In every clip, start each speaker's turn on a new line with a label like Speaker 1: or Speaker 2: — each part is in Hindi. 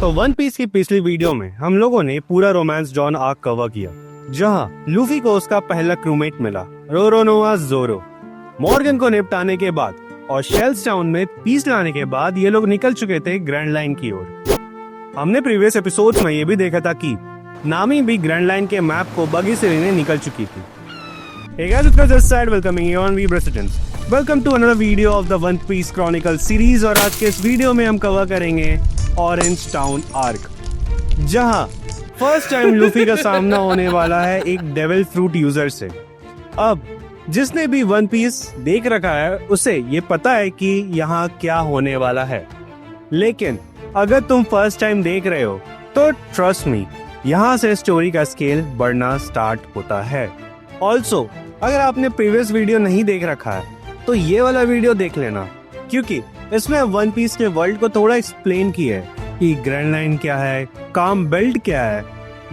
Speaker 1: तो वन पीस की पिछली वीडियो में हम लोगों ने पूरा रोमांस जॉन आर्क कवर किया, जहां लूफी को उसका पहला क्रूमेट मिला, रोरोनोआ जोरो। मॉर्गन को निपटाने के बाद और शेल्स टाउन में पीस लाने के बाद ये लोग निकल चुके थे ग्रैंड लाइन की ओर। हमने प्रीवियस एपिसोड्स में ये भी देखा था कि नामी भी ग्रैंड लाइन के मैप को बगी से लेने निकल चुकी थी। Hey guys, it's just side welcoming you on Weeb Residence. Welcome to another video of the One Piece Chronicle series और आज के इस वीडियो में हम कवर करेंगे ऑरेंज टाउन आर्क, जहां फर्स्ट टाइम लूफी का सामना होने वाला है एक डेविल फ्रूट यूजर से। अब जिसने भी वन पीस देख रखा है उसे ये पता है कि यहाँ क्या होने वाला है, लेकिन अगर तुम फर्स्ट टाइम देख रहे हो तो ट्रस्ट मी, यहाँ से स्टोरी का स्केल बढ़ना स्टार्ट होता है। ऑल्सो अगर आपने प्रीवियस वीडियो नहीं देख रखा है तो ये वाला वीडियो देख लेना, क्योंकि इसमें वन पीस के वर्ल्ड को थोड़ा एक्सप्लेन किया है कि ग्रैंड लाइन क्या है, काम बेल्ट क्या है,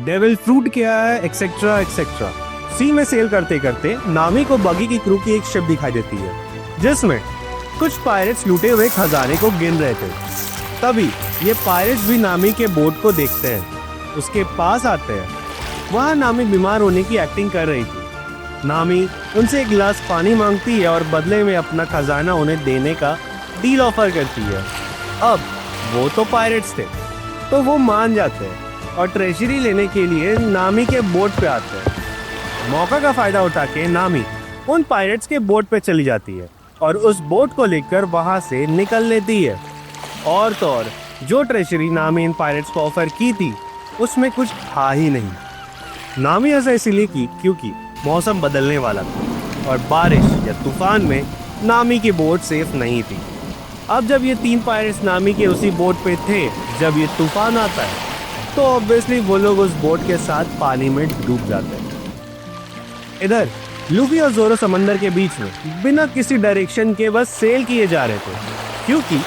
Speaker 1: डेविल फ्रूट क्या है, एक्सेट्रा एक्सेट्रा। सी में सेल करते करते नामी को बगी की क्रू की एक शिप दिखाई देती है, जिसमें कुछ पायरेट्स लूटे हुए खजाने को गिन रहे थे। तभी ये पायरेट्स भी नामी के बोट को देखते हैं, उसके पास आते हैं। वहाँ नामी बीमार होने की एक्टिंग कर रही थी। नामी उनसे एक गिलास पानी मांगती है और बदले में अपना खजाना उन्हें देने का डील ऑफर करती है। अब वो तो पायरेट्स थे तो वो मान जाते हैं और ट्रेजरी लेने के लिए नामी के बोट पे आते हैं। मौका का फायदा उठा के नामी उन पायरेट्स के बोट पे चली जाती है और उस बोट को लेकर वहां से निकल लेती है। और तो और जो ट्रेजरी नामी इन पायरेट्स को ऑफर की थी उसमें कुछ था ही नहीं। नामी ऐसा इसीलिए की क्योंकि मौसम बदलने वाला था और बारिश या तूफान में नामी की बोट सेफ नहीं थी। अब जब ये तीन पायरेट्स नामी के उसी बोट पे थे, जब ये तूफान आता है तो ऑब्वियसली वो लोग उस बोट के साथ पानी में डूब जाते हैं। इधर लूफी और जोरो समंदर के बीच में बिना किसी डायरेक्शन के बस सेल किए जा रहे थे, क्योंकि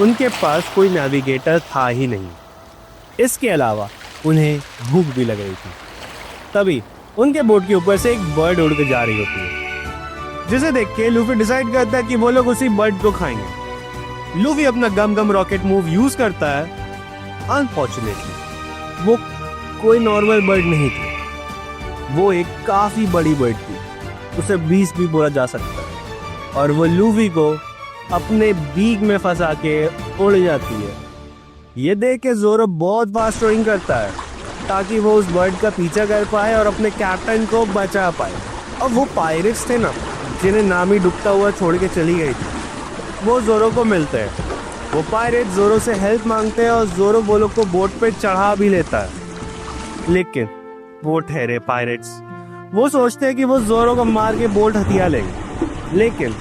Speaker 1: उनके पास कोई नेविगेटर था ही नहीं। इसके अलावा उन्हें भूख भी लग रही थी। तभी उनके बोट के ऊपर से एक बर्ड उड़ के जा रही होती है, जिसे देख के लूफी डिसाइड करता है कि वो लोग उसी बर्ड को खाएंगे। लूफी अपना गम गम रॉकेट मूव यूज करता है। अनफॉर्चुनेटली वो कोई नॉर्मल बर्ड नहीं थी, वो एक काफी बड़ी बर्ड थी, उसे 20 भी बोला जा सकता है, और वो लूफी को अपने बीक में फंसा के उड़ जाती है। ये देख के जोरो बहुत फास्ट रोइंग करता है ताकि वो उस बर्ड का पीछा कर पाए और अपने कैप्टन को बचा पाए। अब वो पायरेट्स थे ना, जिन्हें नामी डूबता हुआ छोड़ के चली गई थी, वो जोरो को मिलते हैं। वो पायरेट जोरो से हेल्प मांगते हैं और जोरो वो लोग को बोट पे चढ़ा भी लेता है। लेकिन वो ठहरे पायरेट्स, वो सोचते हैं कि वो जोरो को मार के बोट हथिया लेंगे, लेकिन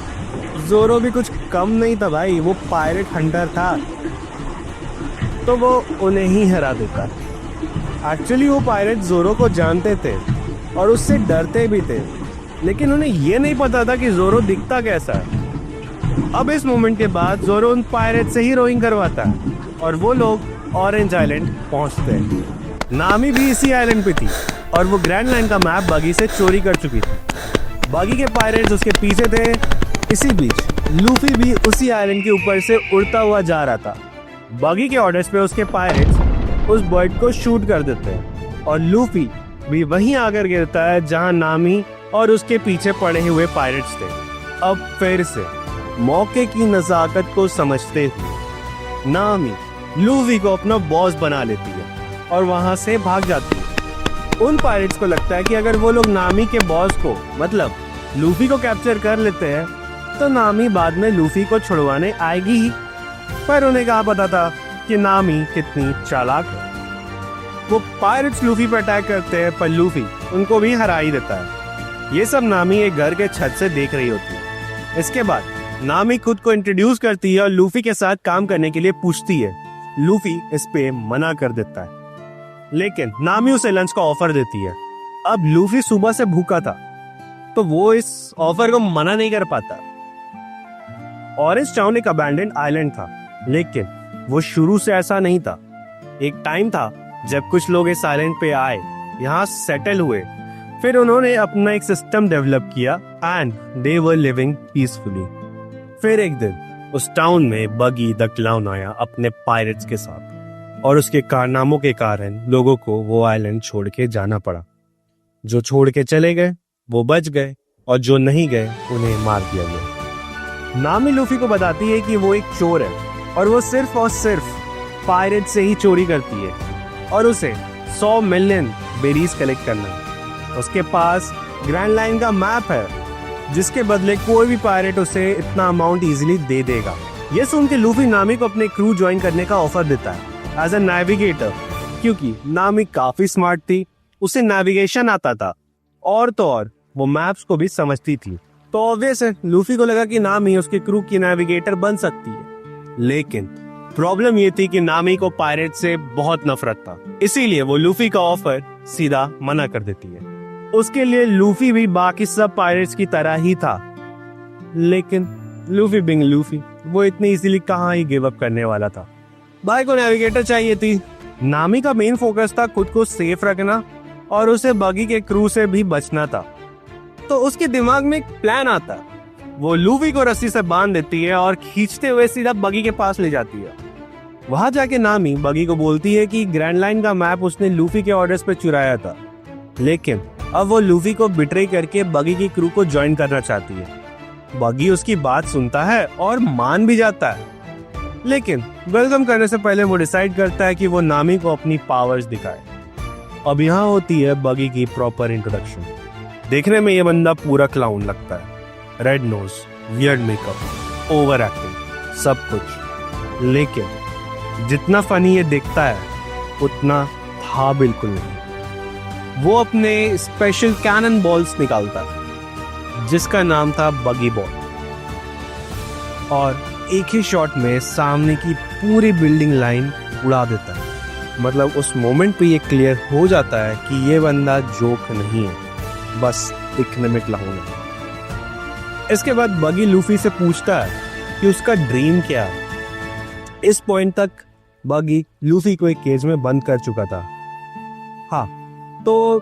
Speaker 1: जोरो भी कुछ कम नहीं था भाई, वो पायरेट हंटर था, तो वो उन्हें ही हरा देता है। एक्चुअली वो पायरेट जोरो को जानते थे और उससे डरते भी थे, लेकिन उन्हें ये नहीं पता था कि जोरो दिखता कैसा है। अब इस मोमेंट के बाद जोरो उन पायरेट से ही रोइंग करवाता है और वो लोग ऑरेंज आइलैंड पहुंचते हैं। नामी भी इसी आइलैंड पे थी और वो ग्रैंड लाइन का मैप बगी से चोरी कर चुकी थी। बगी के पायरेट्स उसके पीछे थे। इसी बीच लूफी भी उसी आइलैंड के ऊपर से उड़ता हुआ जा रहा था। बगी के ऑर्डर्स पे उसके पायरेट्स उस बर्ड को शूट कर देते हैं और लूफी भी वहीं आकर गिरता है जहां नामी और उसके पीछे पड़े हुए पायरेट्स थे। अब फिर से मौके की नजाकत को समझते हुए नामी लूफी को अपना बॉस बना लेती है और वहां से भाग जाती है। उन पायरेट्स को लगता है कि अगर वो लोग नामी के बॉस को, मतलब लूफी को कैप्चर कर लेते हैं तो नामी बाद में लूफी को छुड़वाने आएगी ही। पर उन्हें कहाँ पता था कि नामी कितनी चालाक है। वो पायरेट्स लूफी पर अटैक करते हैं, पर लूफी उनको भी हरा ही देता है। ये सब नामी एक घर के छत से देख रही होती है। इसके बाद नामी खुद को इंट्रोड्यूस करती है और लूफी के साथ काम करने के लिए पूछती है। लूफी इस पे मना कर देता है, लेकिन नामी उसे लंच का ऑफर देती है। अब लूफी सुबह से भूखा था तो वो इस ऑफर को मना नहीं कर पाता। ऑरेंज टाउन एक अबैंडन्ड आइलैंड था, लेकिन वो शुरू से ऐसा नहीं था। एक टाइम था जब कुछ लोग इस आइलैंड पे आए, यहाँ सेटल हुए, फिर उन्होंने अपना एक सिस्टम डेवलप किया and they were living peacefully. फिर एक दिन उस टाउन में बगी द क्लाउन आया अपने पायरेट्स के साथ। और उसके कारनामों के कारण लोगों को वो आइलैंड छोड़ के जाना पड़ा। जो छोड़ के चले गए वो बच गए और जो नहीं गए उन्हें मार दिया गया। नामी लूफी को बताती है कि वो एक चोर है और वो सिर्फ और सिर्फ पायरेट से ही चोरी करती है और उसे 100 मिलियन बेरीज कलेक्ट करना है। उसके पास ग्रैंड लाइन का मैप है जिसके बदले कोई भी पायरेट उसे इतना अमाउंट इजीली दे देगा। ये सुन के लूफी नामी को अपने क्रू ज्वाइन करने का ऑफर देता है एज अ नेविगेटर, क्योंकि नामी काफी स्मार्ट थी, उसे नेविगेशन आता था और तो और वो मैप्स को भी समझती थी। तो ऑब्वियस है लूफी को लगा कि नामी उसके क्रू की नेविगेटर बन सकती है। लेकिन प्रॉब्लम ये थी कि नामी को पायरेट से बहुत नफरत था, इसीलिए वो लूफी का ऑफर सीधा मना कर देती है। उसके लिए लूफी भी बाकी सब पायरेट्स की तरह ही था, लेकिन लूफी बिंग लूफी वो इतनी इजीली कहाँ ही गिव अप करने वाला था। भाई को नेविगेटर चाहिए थी। नामी का मेन फोकस था खुद को सेफ रखना और उसे बगी के क्रू से भी बचना था। तो उसके दिमाग में एक प्लान आता है। वो लूफी को रस्सी से बांध देती है और खींचते हुए सीधा बगी के पास ले जाती है। वहां जाके नामी बगी को बोलती है कि ग्रैंड लाइन का मैप उसने लूफी के ऑर्डर्स पे चुराया था, लेकिन अब वो लूफी को बिट्रे करके बगी की क्रू को ज्वाइन करना चाहती है। बगी उसकी बात सुनता है और मान भी जाता है, लेकिन वेलकम करने से पहले वो डिसाइड करता है कि वो नामी को अपनी पावर्स दिखाए। अब यहाँ होती है बगी की प्रॉपर इंट्रोडक्शन। देखने में ये बंदा पूरा क्लाउन लगता है, red knows, weird makeup, over acting, सब कुछ, लेकिन जितना फनी ये दिखता है उतना था बिल्कुल नहीं। वो अपने स्पेशल कैनन बॉल्स निकालता जिसका नाम था बगी बॉल, और एक ही शॉट में सामने की पूरी बिल्डिंग लाइन उड़ा देता है। मतलब उस मोमेंट पे ये क्लियर हो जाता है कि ये बंदा जोक नहीं है, बस दिखने में क्लाउन है। इसके बाद बगी लूफी से पूछता है कि उसका ड्रीम क्या है। इस पॉइंट तक बगी लूफी को एक केज में बंद कर चुका था। हाँ, तो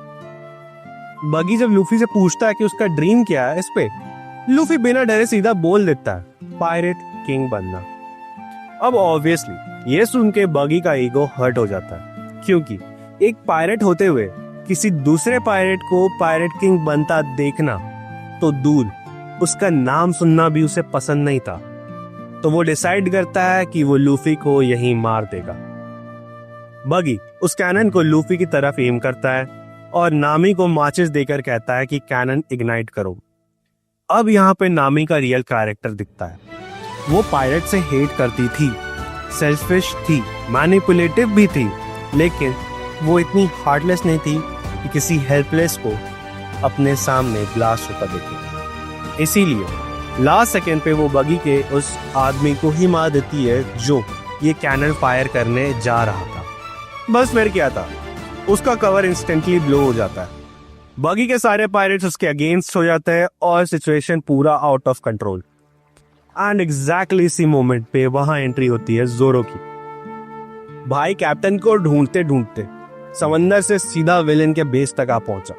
Speaker 1: बगी जब लूफी से पूछता है कि उसका ड्रीम क्या है, इस पे लूफी बिना डरे सीधा बोल देता है पायरेट किंग बनना। अब ऑब्वियसली ये सुन के बगी का ईगो हर्ट हो जाता है, क्योंकि एक पायरेट होते हुए किसी दूसरे पायरेट को पायरेट किंग बनता देखना तो दूर, उसका नाम सुनना भी उसे पसंद नहीं था। तो वो डिसाइड करता है कि वो लूफी को यहीं मार देगा। बगी उस कैनन को लूफी की तरफ एम करता है और नामी को माचिस देकर कहता है कि कैनन इग्नाइट करो। अब यहाँ पे नामी का रियल कैरेक्टर दिखता है। वो पायरेट से हेट करती थी, सेल्फिश थी, मैनिपुलेटिव भी थी, लेकिन वो इतनी हार्टलेस नहीं थी कि किसी हेल्पलेस को अपने सामने ब्लास्ट होता देखे। इसीलिए लास्ट सेकेंड पे वो बगी के उस आदमी को ही मार देती है जो ये कैनन फायर करने जा रहा था। बस फिर क्या था, उसका कवर इंस्टेंटली ब्लो हो जाता है। बगी के सारे पायरेट्स उसके अगेंस्ट हो जाते हैं और सिचुएशन पूरा out of control. And exactly इसी मोमेंट पे वहां एंट्री होती है जोरो की। भाई कैप्टन को ढूंढते ढूंढते समंदर से सीधा विलेन के बेस तक आ पहुंचा।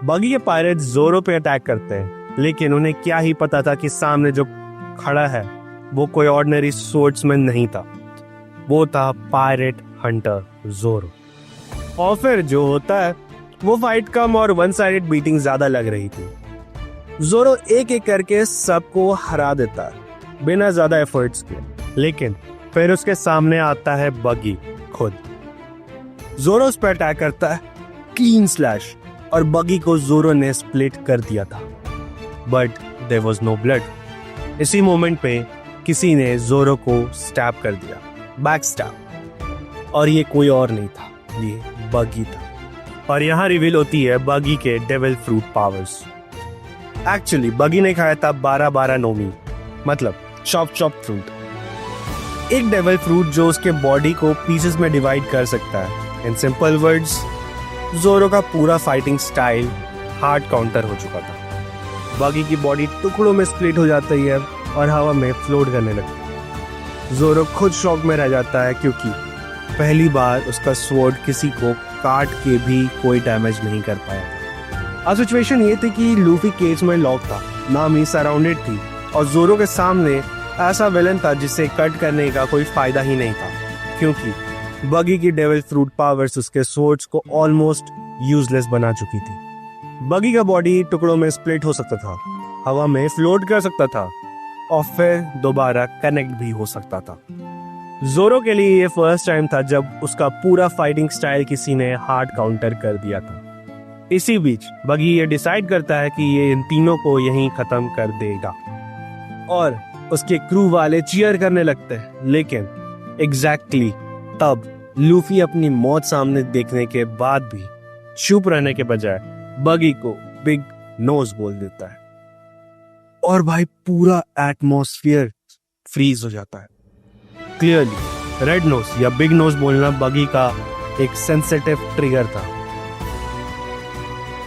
Speaker 1: बगी के पायरेट्स जोरो पे अटैक करते हैं, लेकिन उन्हें क्या ही पता था कि सामने जो खड़ा है वो कोई ऑर्डिनरी स्वॉर्ड्समैन नहीं था, वो था पायरेट हंटर जोरो। और फिर जो होता है वो फाइट कम और वन साइडेड बीटिंग ज्यादा लग रही थी। जोरो एक एक करके सबको हरा देता है बिना ज्यादा एफर्ट्स के, लेकिन फिर उसके सामने आता है बगी खुद। जोरो उस पर अटैक करता है, क्लीन स्लैश, और बगी को जोरो ने स्प्लिट कर दिया था, but there was no blood. इसी मोमेंट पे किसी ने जोरो को स्टैब कर दिया, बैक स्टैब, और ये कोई और नहीं था, ये बगी था। और यहाँ रिवील होती है बगी के डेविल फ्रूट पावर्स। एक्चुअली बगी ने खाया था 12-12 नोमी, मतलब चॉप चॉप फ्रूट, एक डेविल फ्रूट जो उसके बॉडी को पीसेस में डिवाइड कर सकता है। इन सिंपल वर्ड्स, जोरो का पूरा फाइटिंग स्टाइल हार्ड काउंटर हो चुका था। बगी की बॉडी टुकड़ों में स्प्लिट हो जाती है और हवा में फ्लोट करने लगती है। जोरो खुद शॉक में रह जाता है, क्योंकि पहली बार उसका स्वॉर्ड किसी को काट के भी कोई डैमेज नहीं कर पाया। अब सिचुएशन ये थी कि लूफी केज में लॉक था, नामी सराउंडेड थी और जोरो के सामने ऐसा विलन था जिसे कट करने का कोई फायदा ही नहीं था, क्योंकि बगी की डेविल फ्रूट पावर्स उसके सोर्ड्स को ऑलमोस्ट यूजलेस बना चुकी थी। बगी का बॉडी टुकड़ों में स्प्लिट हो सकता था, हवा में फ्लोट कर सकता था और फिर दोबारा कनेक्ट भी हो सकता था। जोरो के लिए ये फर्स्ट टाइम था जब उसका पूरा फाइटिंग स्टाइल किसी ने हार्ड काउंटर कर दिया था। इसी बीच बगी ये डिसाइड करता है कि ये इन तीनों को यहीं खत्म कर देगा और उसके क्रू वाले चीयर करने लगते हैं। लेकिन एग्जैक्टली तब लूफी अपनी मौत सामने देखने के बाद भी चुप रहने के बजाय बगी को बिग नोज बोल देता है और भाई पूरा एटमॉस्फेयर फ्रीज हो जाता है। क्लियरली रेड नोज या बिग नोज बोलना बगी का एक सेंसिटिव ट्रिगर था।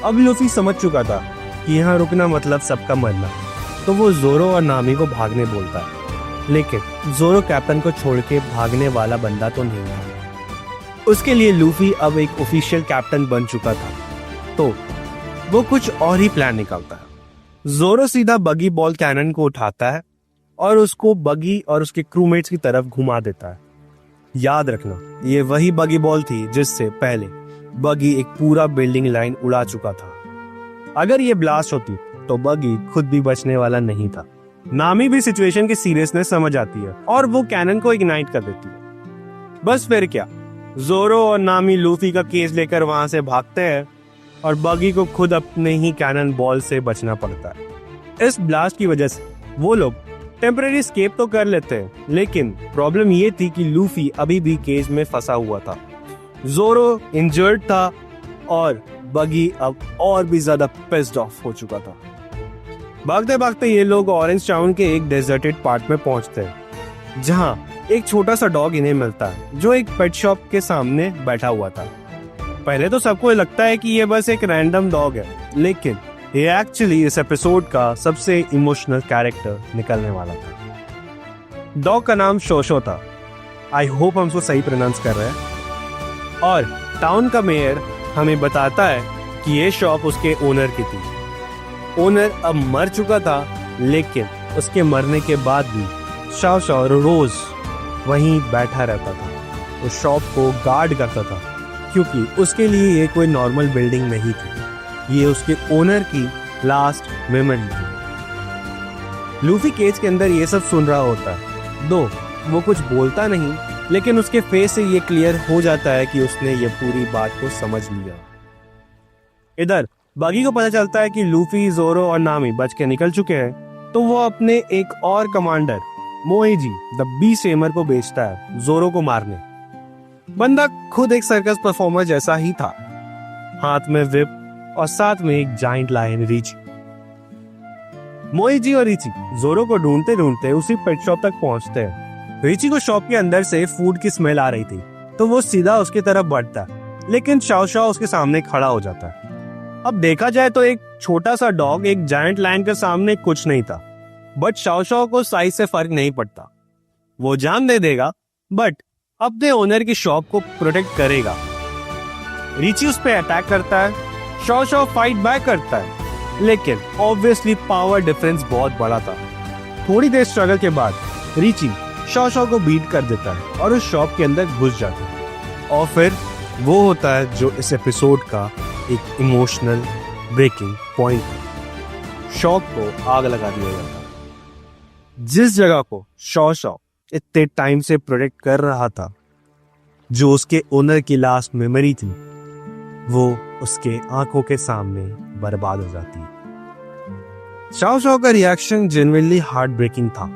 Speaker 1: अब लूफी समझ चुका था कि यहाँ रुकना मतलब सबका मरना, तो वो जोरो और नामी को भागने बोलता है। लेकिन जोरो कैप्टन को छोड़ के भागने वाला बंदा तो नहीं था। उसके लिए लूफी अब एक ऑफिशियल कैप्टन बन चुका था, तो वो कुछ और ही प्लान निकालता है। जोरो सीधा बगी बॉल कैनन को उठाता है और उसको बगी और उसके क्रूमेट्स की तरफ घुमा देता है। याद रखना, ये वही बगी बॉल थी जिससे पहले बगी एक पूरा बिल्डिंग लाइन उड़ा चुका था। अगर ये ब्लास्ट होती तो बगी खुद भी बचने वाला नहीं था। नामी भी सिचुएशन की सीरियसनेस समझ आती है और वो कैनन को इग्नाइट कर देती है। बस फिर क्या, जोरो और नामी लूफी का केस लेकर वहां से भागते हैं और बगी को खुद अपने ही कैनन बॉल से बचना पड़ता है। इस ब्लास्ट की वजह से वो लोग टेम्परेरी स्केप तो कर लेते हैं, लेकिन प्रॉब्लम ये थी कि लूफी अभी भी केज में फंसा हुआ था। जोरो इंजर्ड था और बगी अब और भी ज्यादा पिस्ड ऑफ हो चुका था। भागते भागते ये लोग ऑरेंज टाउन के एक डेजर्टेड पार्ट में पहुंचते हैं, जहां एक छोटा सा डॉग इन्हें मिलता है जो एक पेट शॉप के सामने बैठा हुआ था। पहले तो सबको लगता है कि ये बस एक रैंडम डॉग है, लेकिन ये एक्चुअली इस एपिसोड का सबसे इमोशनल कैरेक्टर निकलने वाला था। डॉग का नाम शोशो था। आई होप हम उसको सही प्रोनाउंस कर रहे हैं। और टाउन का मेयर हमें बताता है कि ये शॉप उसके ओनर की थी। ओनर अब मर चुका था, लेकिन उसके मरने के बाद भी शाओ शाओ रोज वहीं बैठा रहता था। वो शॉप को गार्ड करता था, क्योंकि उसके लिए ये कोई नॉर्मल बिल्डिंग नहीं थी, ये उसके ओनर की लास्ट मेमोरी थी। लूफी केज के अंदर ये सब सुन रहा होता है, दो वो कुछ बोलता नहीं, लेकिन उसके फेस से ये क्लियर हो जाता है कि उसने ये पूरी बात को समझ लिया। इधर बगी को पता चलता है कि लूफी, जोरो और नामी बच के निकल चुके हैं, तो वो अपने एक और कमांडर मोएजी द बीस्ट टेमर को भेजता है जोरो को मारने। बंदा खुद एक सर्कस परफॉर्मर जैसा ही था, हाथ में विप और साथ में एक जाइंट लायन रीची। मोएजी और रीची जोरो को ढूंढते ढूंढते उसी पेट शॉप तक पहुंचते हैं। रीची को शॉप के अंदर से फूड की स्मेल आ रही थी, तो वो सीधा उसकी तरफ बढ़ता है, लेकिन शाओ शाओ उसके सामने खड़ा हो जाता है। अब देखा जाए तो एक छोटा सा डॉग एक जायंट लायन के सामने कुछ नहीं था, बट शाओ शाओ को साइज से फर्क नहीं पड़ता। वो जान दे देगा, बट अपने ओनर की शॉप को प्रोटेक्ट करेगा। रीची उस पर अटैक करता है, शाओ शाओ फाइट बैक करता है, लेकिन ऑब्वियसली पावर डिफरेंस बहुत बड़ा था। थोड़ी देर स्ट्रगल के बाद रीची शाओ शाओ को बीट कर देता है और उस शॉप के अंदर घुस जाता है। और फिर वो होता है जो इस एपिसोड का एक इमोशनल ब्रेकिंग पॉइंट है। शॉप को आग लगा दिया जाता है। जिस जगह को शाओ शाओ इतने टाइम से प्रोटेक्ट कर रहा था, जो उसके ओनर की लास्ट मेमोरी थी, वो उसके आंखों के सामने बर्बाद हो जाती है। शाओ शाओ का रिएक्शन जेन्युइनली हार्ट ब्रेकिंग था।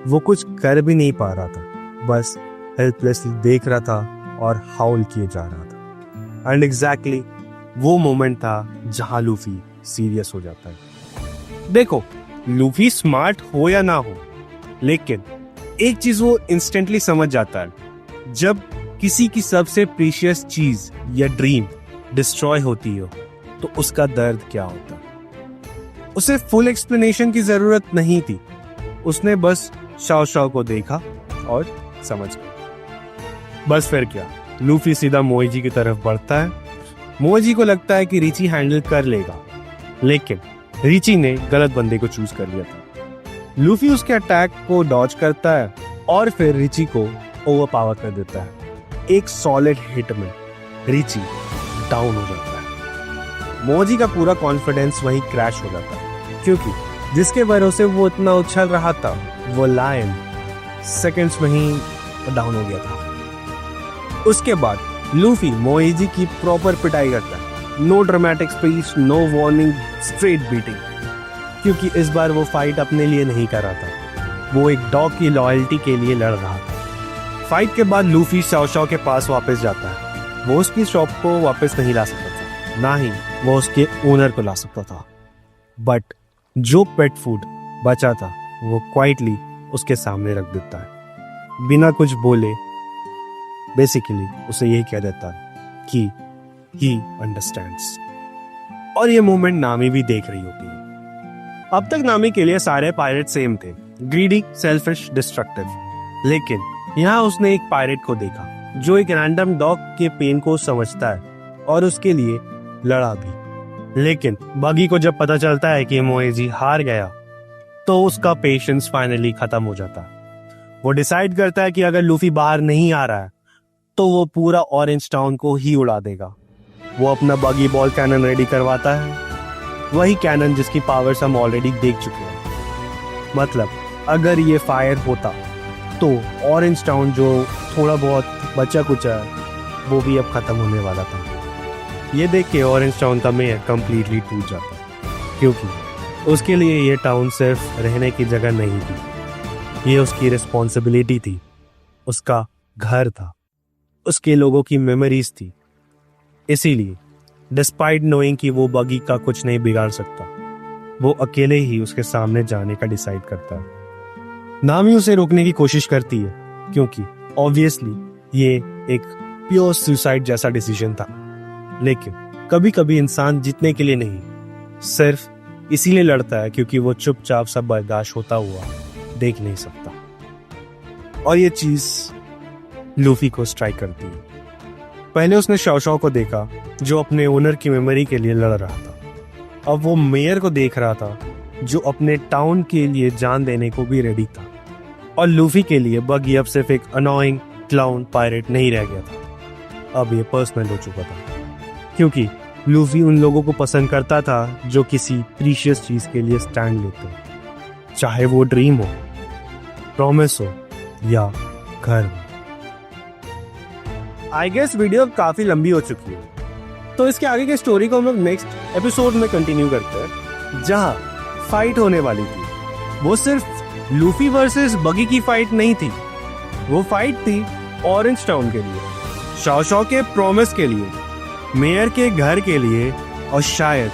Speaker 1: वो कुछ कर भी नहीं पा रहा था, बस हेल्पलेसली देख रहा था और हाउल किए जा रहा था। एंड एग्जैक्टली वो मोमेंट था जहां लूफी सीरियस हो जाता है। देखो, लूफी स्मार्ट हो या ना हो, लेकिन एक चीज वो इंस्टेंटली समझ जाता है, जब किसी की सबसे प्रीशियस चीज या ड्रीम डिस्ट्रॉय होती हो तो उसका दर्द क्या होता है। उसे फुल एक्सप्लेनेशन की जरूरत नहीं थी, उसने बस शाओ शाओ को देखा और समझ गया। बस फिर क्या, लूफी सीधा मोएजी की तरफ बढ़ता है। मोएजी को लगता है कि रीची हैंडल कर लेगा, लेकिन रीची ने गलत बंदे को चूज कर लिया था। लूफी उसके अटैक को डॉज करता है और फिर रीची को ओवरपावर कर देता है। एक सॉलिड हिट में रिची डाउन हो जाता है। मोजी का पूरा कॉन्फिडेंस वहीं क्रैश हो जाता है, क्योंकि जिसके भरोसे वो इतना उछल रहा था वो लायन सेकंड्स में ही डाउन हो गया था। उसके बाद लूफी मोएजी की प्रॉपर पिटाई करता है। No dramatic speech, no warning, straight beating, क्योंकि इस बार वो फाइट अपने लिए नहीं कर रहा था, वो एक डॉग की लॉयल्टी के लिए लड़ रहा था। फाइट के बाद लूफी शाओ शाओ के पास वापस जाता है। वो उसकी शॉप को वापस नहीं ला सकता था, ना ही वो उसके ओनर को ला सकता था, बट जो पेट फूड बचा था वो क्वाइटली उसके सामने रख देता है, बिना कुछ बोले। बेसिकली उसे यही कह देता है कि ही अंडरस्टैंड्स। और ये मोमेंट नामी भी देख रही होती है। अब तक नामी के लिए सारे पायरेट सेम थे, ग्रीडी, सेल्फिश, डिस्ट्रक्टिव। लेकिन यहाँ उसने एक पायरेट को देखा जो एक रैंडम डॉग के पेन को समझता है और उसके लिए लड़ा भी। लेकिन बगी को जब पता चलता है कि मोएजी हार गया तो उसका पेशेंस फाइनली खत्म हो जाता है। वो डिसाइड करता है कि अगर लूफी बाहर नहीं आ रहा है तो वो पूरा ऑरेंज टाउन को ही उड़ा देगा। वो अपना बगी बॉल कैनन रेडी करवाता है, वही कैनन जिसकी पावर्स हम ऑलरेडी देख चुके हैं। मतलब अगर ये फायर होता तो ऑरेंज टाउन जो थोड़ा बहुत बचा कुचा है वो भी अब खत्म होने वाला था। ये देख के ऑरेंज टाउन का मेयर कंप्लीटली टूट जाता, क्योंकि उसके लिए ये टाउन सिर्फ रहने की जगह नहीं थी, ये उसकी रिस्पॉन्सिबिलिटी थी, उसका घर था, उसके लोगों की मेमोरीज थी। इसीलिए डिस्पाइट नोइंग कि वो बगी का कुछ नहीं बिगाड़ सकता, वो अकेले ही उसके सामने जाने का डिसाइड करता है। नामी उसे रोकने की कोशिश करती है, क्योंकि ऑब्वियसली ये एक प्योर सुसाइड जैसा डिसीजन था। लेकिन कभी कभी इंसान जीतने के लिए नहीं, सिर्फ इसीलिए लड़ता है क्योंकि वो चुपचाप सब बर्दाश्त होता हुआ देख नहीं सकता। और ये चीज लूफी को स्ट्राइक करती है। पहले उसने शाओ शाओ को देखा जो अपने ओनर की मेमोरी के लिए लड़ रहा था। अब वो मेयर को देख रहा था जो अपने टाउन के लिए जान देने को भी रेडी था। और लूफी के लिए बगी अब सिर्फ एक अनोइंग क्लाउन पायरेट नहीं रह गया था, अब ये पर्सनल हो चुका था, क्योंकि लूफी उन लोगों को पसंद करता था जो किसी प्रीशियस चीज के लिए स्टैंड लेते हैं, चाहे वो ड्रीम हो, प्रॉमिस हो या घर हो। आई गेस वीडियो काफी लंबी हो चुकी है, तो इसके आगे की स्टोरी को हम लोग नेक्स्ट एपिसोड में कंटिन्यू करते हैं, जहां फाइट होने वाली थी। वो सिर्फ लूफी वर्सेस बगी की फाइट नहीं थी, वो फाइट थी ऑरेंज टाउन के लिए, शाओ शाओ के प्रॉमिस के लिए, मेयर के घर के लिए और शायद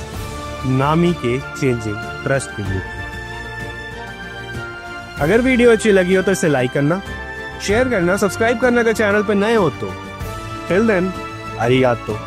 Speaker 1: नामी के चेंजिंग ट्रस्ट के लिए। अगर वीडियो अच्छी लगी हो तो इसे लाइक करना, शेयर करना, सब्सक्राइब करना अगर चैनल पर नए हो तो। Till then, अरिगातो।